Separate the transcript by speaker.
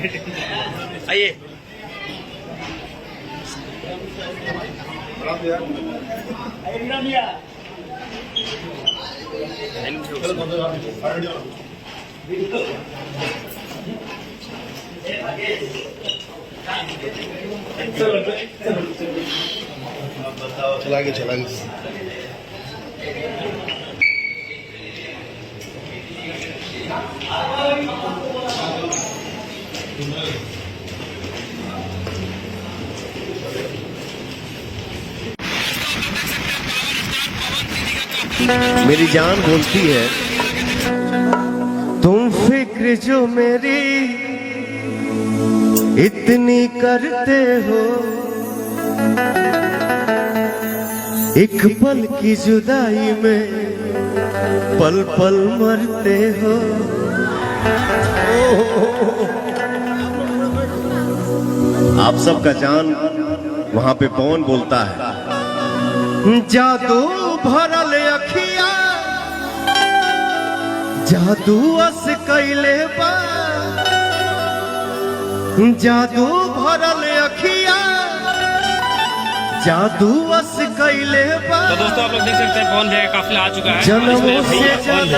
Speaker 1: आइए।
Speaker 2: चला मेरी जान बोलती है, तुम फिक्र जो मेरी इतनी करते हो, एक पल की जुदाई में पल पल मरते हो। आप सबका जान वहां पे पवन बोलता है, जादू भरल अखिया जादू अस कैले बा, जादू भरल अखिया जादू अस कैले बा।
Speaker 1: तो दोस्तों आप लोग देख सकते हैं पवन भैया का काफिला आ चुका है।
Speaker 2: जन्मों से ज्यादा